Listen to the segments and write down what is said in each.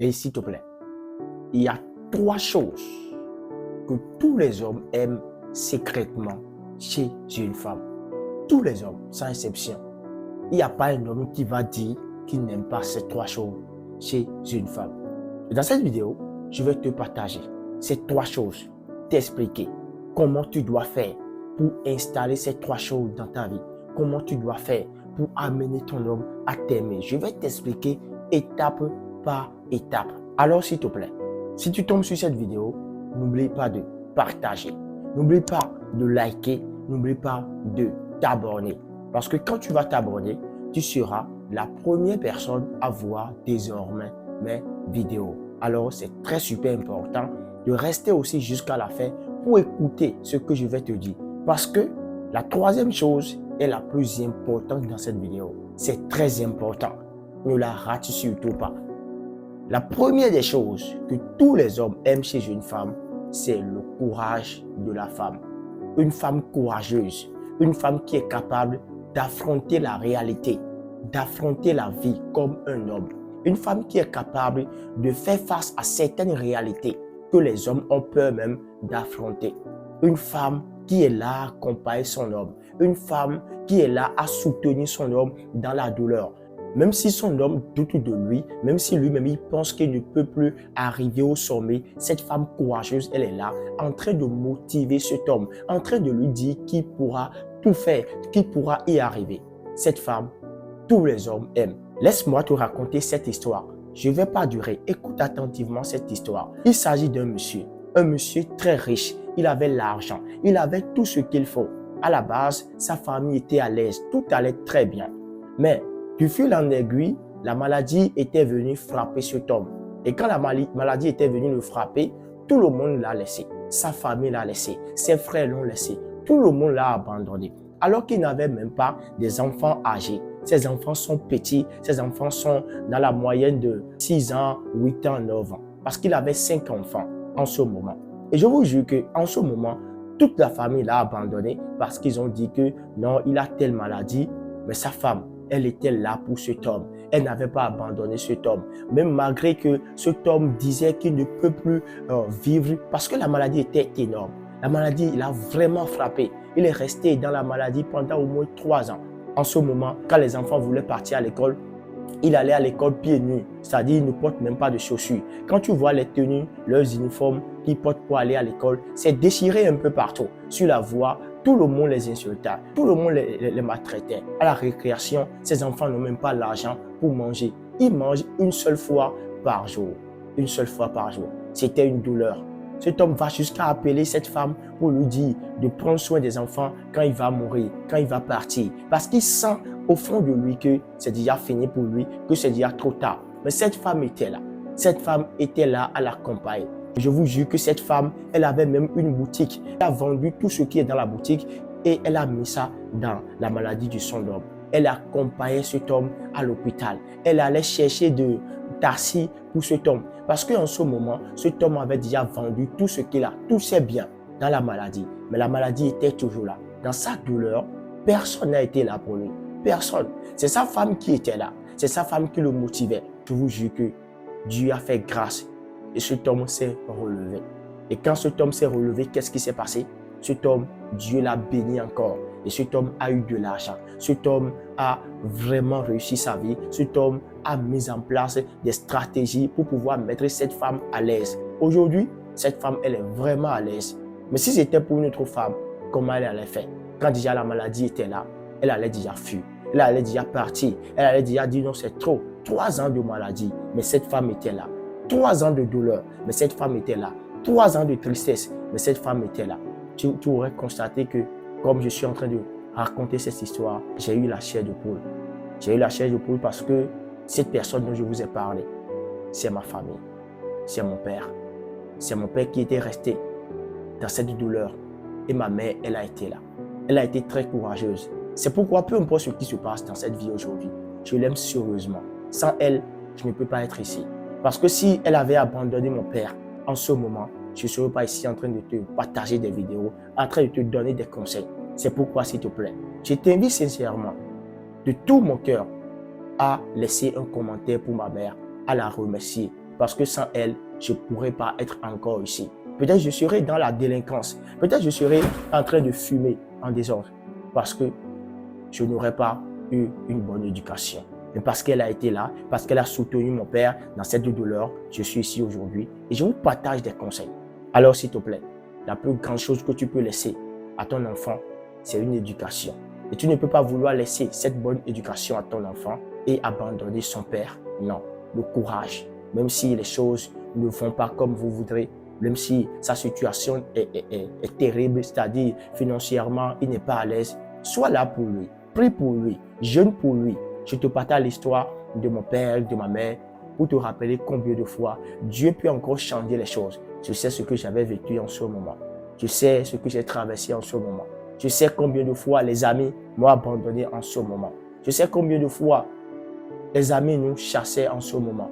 Et s'il te plaît, il y a 3 choses que tous les hommes aiment secrètement chez une femme. Tous les hommes, sans exception. Il n'y a pas un homme qui va dire qu'il n'aime pas ces 3 choses chez une femme. Et dans cette vidéo, je vais te partager ces 3 choses, t'expliquer comment tu dois faire pour installer ces 3 choses dans ta vie. Comment tu dois faire pour amener ton homme à t'aimer. Je vais t'expliquer étape par étape. Alors s'il te plaît, si tu tombes sur cette vidéo, n'oublie pas de partager. N'oublie pas de liker. N'oublie pas de t'abonner. Parce que quand tu vas t'abonner, tu seras la première personne à voir désormais mes vidéos. Alors c'est très super important de rester aussi jusqu'à la fin pour écouter ce que je vais te dire. Parce que la 3e chose est la plus importante dans cette vidéo. C'est très important. Ne la rate surtout pas. La première des choses que tous les hommes aiment chez une femme, c'est le courage de la femme. Une femme courageuse, une femme qui est capable d'affronter la réalité, d'affronter la vie comme un homme. Une femme qui est capable de faire face à certaines réalités que les hommes ont peur même d'affronter. Une femme qui est là à accompagner son homme. Une femme qui est là à soutenir son homme dans la douleur. Même si son homme doute de lui, même si lui-même il pense qu'il ne peut plus arriver au sommet, cette femme courageuse, elle est là, en train de motiver cet homme, en train de lui dire qu'il pourra tout faire, qu'il pourra y arriver. Cette femme, tous les hommes aiment. Laisse-moi te raconter cette histoire. Je ne vais pas durer. Écoute attentivement cette histoire. Il s'agit d'un monsieur. Un monsieur très riche. Il avait l'argent. Il avait tout ce qu'il faut. À la base, sa famille était à l'aise. Tout allait très bien. Mais du fil en aiguille, la maladie était venue frapper cet homme. Et quand la maladie était venue le frapper, tout le monde l'a laissé. Sa famille l'a laissé. Ses frères l'ont laissé. Tout le monde l'a abandonné. Alors qu'il n'avait même pas des enfants âgés. Ses enfants sont petits. Ses enfants sont dans la moyenne de 6 ans, 8 ans, 9 ans. Parce qu'il avait 5 enfants en ce moment. Et je vous jure qu'en ce moment, toute la famille l'a abandonné parce qu'ils ont dit que non, il a telle maladie. Mais sa femme, elle était là pour cet homme. Elle n'avait pas abandonné cet homme. Même malgré que cet homme disait qu'il ne peut plus vivre parce que la maladie était énorme. La maladie, il a vraiment frappé. Il est resté dans la maladie pendant au moins 3 ans. En ce moment, quand les enfants voulaient partir à l'école, il allait à l'école pieds nus, c'est-à-dire il ne porte même pas de chaussures. Quand tu vois les tenues, leurs uniformes qu'ils portent pour aller à l'école, c'est déchiré un peu partout. Sur la voie, tout le monde les insultait, tout le monde les maltraitait. À la récréation, ces enfants n'ont même pas l'argent pour manger. Ils mangent une seule fois par jour. Une seule fois par jour. C'était une douleur. Cet homme va jusqu'à appeler cette femme pour lui dire de prendre soin des enfants quand il va mourir, quand il va partir. Parce qu'il sent au fond de lui que c'est déjà fini pour lui, que c'est déjà trop tard. Mais cette femme était là. Cette femme était là à l'accompagner. Je vous jure que cette femme, elle avait même une boutique. Elle a vendu tout ce qui est dans la boutique et elle a mis ça dans la maladie de son homme. Elle accompagnait cet homme à l'hôpital. Elle allait chercher de taxi pour cet homme. Parce qu'en ce moment, cet homme avait déjà vendu tout ce qu'il a, tous ses biens dans la maladie. Mais la maladie était toujours là. Dans sa douleur, personne n'a été là pour lui. Personne. C'est sa femme qui était là. C'est sa femme qui le motivait. Je vous jure que Dieu a fait grâce et cet homme s'est relevé. Et quand cet homme s'est relevé, qu'est-ce qui s'est passé? Cet homme, Dieu l'a béni encore. Et cet homme a eu de l'argent. Cet homme a vraiment réussi sa vie. Cet homme a mis en place des stratégies pour pouvoir mettre cette femme à l'aise. Aujourd'hui, cette femme, elle est vraiment à l'aise. Mais si c'était pour une autre femme, comment elle allait faire? Quand déjà la maladie était là, elle allait déjà fuir. Elle allait déjà partir. Elle allait déjà dire non, c'est trop. 3 ans de maladie, mais cette femme était là. 3 ans de douleur, mais cette femme était là. 3 ans de tristesse, mais cette femme était là. Tu aurais constaté que, comme je suis en train de raconter cette histoire, j'ai eu la chair de poule. J'ai eu la chair de poule parce que cette personne dont je vous ai parlé, c'est ma famille, c'est mon père. C'est mon père qui était resté dans cette douleur. Et ma mère, elle a été là. Elle a été très courageuse. C'est pourquoi, peu importe ce qui se passe dans cette vie aujourd'hui, je l'aime sérieusement. Sans elle, je ne peux pas être ici. Parce que si elle avait abandonné mon père, en ce moment, je ne serais pas ici en train de te partager des vidéos, en train de te donner des conseils. C'est pourquoi, s'il te plaît, je t'invite sincèrement, de tout mon cœur, à laisser un commentaire pour ma mère, à la remercier parce que sans elle, je ne pourrais pas être encore ici. Peut-être je serais dans la délinquance. Peut-être je serais en train de fumer en désordre parce que je n'aurais pas eu une bonne éducation. Mais parce qu'elle a été là, parce qu'elle a soutenu mon père dans cette douleur, je suis ici aujourd'hui et je vous partage des conseils. Alors s'il te plaît, la plus grande chose que tu peux laisser à ton enfant, c'est une éducation. Et tu ne peux pas vouloir laisser cette bonne éducation à ton enfant et abandonner son père. Non, le courage, même si les choses ne vont pas comme vous voudrez, même si sa situation est terrible, c'est-à-dire financièrement, il n'est pas à l'aise, sois là pour lui, prie pour lui, jeûne pour lui. Je te partage l'histoire de mon père, de ma mère, pour te rappeler combien de fois Dieu peut encore changer les choses. Je sais ce que j'avais vécu en ce moment. Je sais ce que j'ai traversé en ce moment. Je sais combien de fois les amis m'ont abandonné en ce moment. Je sais combien de fois les amis nous chassaient en ce moment.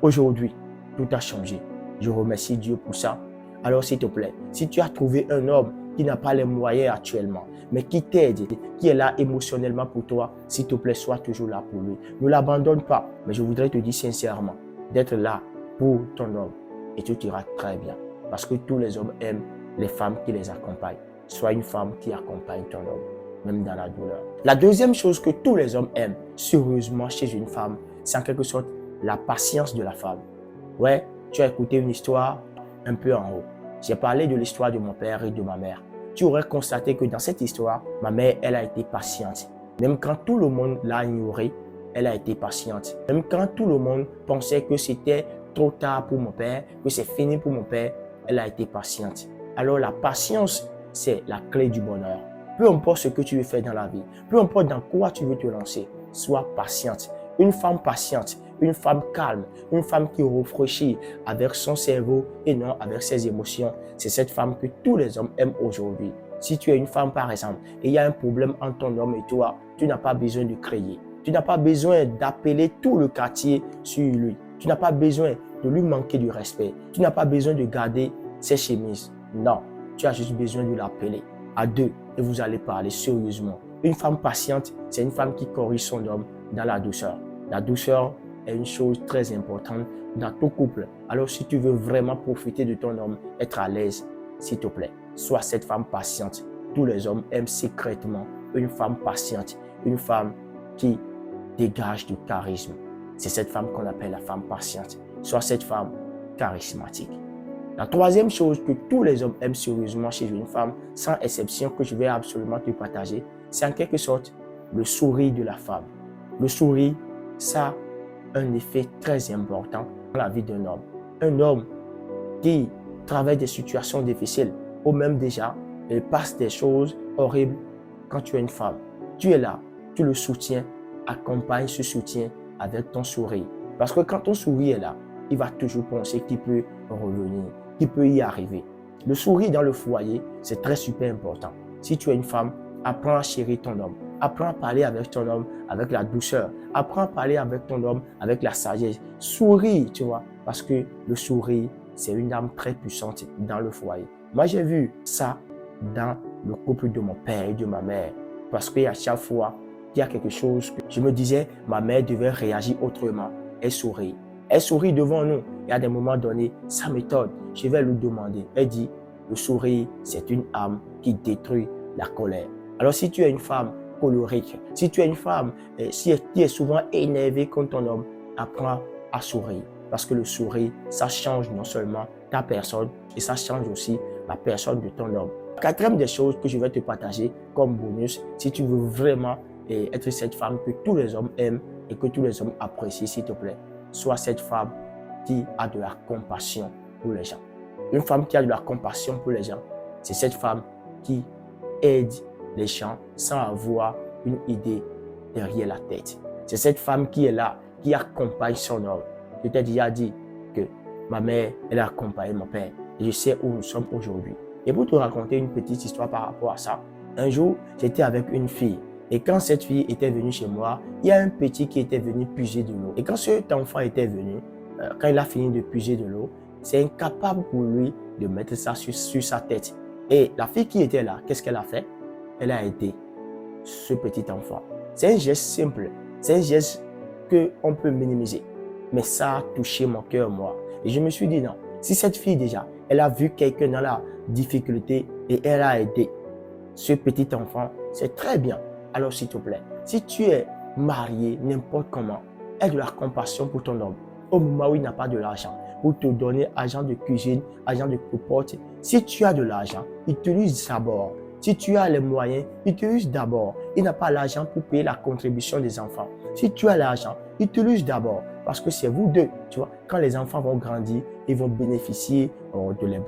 Aujourd'hui, tout a changé. Je remercie Dieu pour ça. Alors s'il te plaît, si tu as trouvé un homme qui n'a pas les moyens actuellement, mais qui t'aide, qui est là émotionnellement pour toi, s'il te plaît, sois toujours là pour lui. Ne l'abandonne pas. Mais je voudrais te dire sincèrement d'être là pour ton homme et tu iras très bien. Parce que tous les hommes aiment les femmes qui les accompagnent. Sois une femme qui accompagne ton homme, même dans la douleur. La deuxième chose que tous les hommes aiment, sérieusement chez une femme, c'est en quelque sorte la patience de la femme. Ouais, tu as écouté une histoire un peu en haut. J'ai parlé de l'histoire de mon père et de ma mère. Tu aurais constaté que dans cette histoire, ma mère, elle a été patiente. Même quand tout le monde l'a ignorée, elle a été patiente. Même quand tout le monde pensait que c'était trop tard pour mon père, que c'est fini pour mon père, elle a été patiente. Alors la patience, c'est la clé du bonheur. Peu importe ce que tu veux faire dans la vie, peu importe dans quoi tu veux te lancer, sois patiente. Une femme patiente, une femme calme, une femme qui réfléchit avec son cerveau et non avec ses émotions. C'est cette femme que tous les hommes aiment aujourd'hui. Si tu es une femme par exemple et il y a un problème entre ton homme et toi, tu n'as pas besoin de crier. Tu n'as pas besoin d'appeler tout le quartier sur lui. Tu n'as pas besoin de lui manquer de respect. Tu n'as pas besoin de garder ses chemises. Non, tu as juste besoin de l'appeler à deux et vous allez parler sérieusement. Une femme patiente, c'est une femme qui corrige son homme dans la douceur. La douceur est une chose très importante dans ton couple. Alors si tu veux vraiment profiter de ton homme, être à l'aise, s'il te plaît, sois cette femme patiente. Tous les hommes aiment secrètement une femme patiente, une femme qui dégage du charisme. C'est cette femme qu'on appelle la femme patiente. Sois cette femme charismatique. La troisième chose que tous les hommes aiment sérieusement chez une femme, sans exception, que je vais absolument te partager, c'est en quelque sorte le sourire de la femme. Le sourire, ça a un effet très important dans la vie d'un homme. Un homme qui traverse des situations difficiles ou même déjà il passe des choses horribles quand tu es une femme. Tu es là, tu le soutiens, accompagne ce soutien avec ton sourire. Parce que quand ton sourire est là, il va toujours penser qu'il peut revenir, qu'il peut y arriver. Le sourire dans le foyer, c'est très super important. Si tu es une femme, apprends à chérir ton homme. Apprends à parler avec ton homme avec la douceur. Apprends à parler avec ton homme avec la sagesse. Souris, tu vois, parce que le sourire, c'est une arme très puissante dans le foyer. Moi, j'ai vu ça dans le couple de mon père et de ma mère. Parce qu'à chaque fois qu'il y a quelque chose, je me disais, ma mère devait réagir autrement. Elle sourit. Elle sourit devant nous. Et à des moments donnés, ça m'étonne. Je vais lui demander. Elle dit, le sourire, c'est une arme qui détruit la colère. Alors si tu es une femme colérique, si tu es une femme qui est souvent énervée contre ton homme, apprends à sourire. Parce que le sourire, ça change non seulement ta personne, et ça change aussi la personne de ton homme. Quatrième des choses que je vais te partager comme bonus, si tu veux vraiment être cette femme que tous les hommes aiment et que tous les hommes apprécient, s'il te plaît, sois cette femme qui a de la compassion pour les gens. Une femme qui a de la compassion pour les gens, c'est cette femme qui aide les gens sans avoir une idée derrière la tête. C'est cette femme qui est là, qui accompagne son homme. Je t'ai déjà dit que ma mère, elle a accompagné mon père. Et je sais où nous sommes aujourd'hui. Et pour te raconter une petite histoire par rapport à ça, un jour, j'étais avec une fille. Et quand cette fille était venue chez moi, il y a un petit qui était venu puiser de l'eau. Et quand cet enfant était venu, quand il a fini de puiser de l'eau, c'est incapable pour lui de mettre ça sur sa tête. Et la fille qui était là, qu'est-ce qu'elle a fait? Elle a aidé ce petit enfant. C'est un geste simple. C'est un geste qu'on peut minimiser. Mais ça a touché mon cœur, moi. Et je me suis dit non, si cette fille déjà, elle a vu quelqu'un dans la difficulté et elle a aidé ce petit enfant, c'est très bien. Alors s'il te plaît, si tu es marié n'importe comment, aie de la compassion pour ton homme. Au moment où il n'a pas de l'argent, pour te donner argent de cuisine, argent de copote. Si tu as de l'argent, utilise d'abord. Si tu as les moyens, utilise d'abord. Il n'a pas l'argent pour payer la contribution des enfants. Si tu as l'argent, utilise d'abord. Parce que c'est vous deux, tu vois. Quand les enfants vont grandir, ils vont bénéficier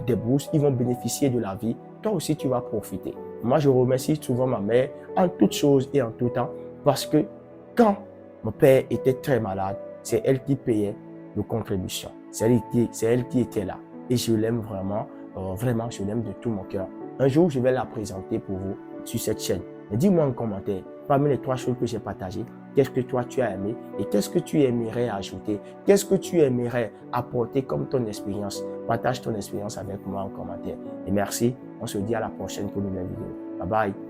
des bourses, ils vont bénéficier de la vie. Toi aussi, tu vas profiter. Moi, je remercie souvent ma mère en toutes choses et en tout temps. Parce que quand mon père était très malade, c'est elle qui payait nos contributions. C'est elle qui était là. Et je l'aime vraiment, vraiment, je l'aime de tout mon cœur. Un jour, je vais la présenter pour vous sur cette chaîne. Mais dis-moi en commentaire, parmi les 3 choses que j'ai partagées, qu'est-ce que toi tu as aimé et qu'est-ce que tu aimerais ajouter? Qu'est-ce que tu aimerais apporter comme ton expérience? Partage ton expérience avec moi en commentaire. Et merci, on se dit à la prochaine pour une nouvelle vidéo. Bye bye.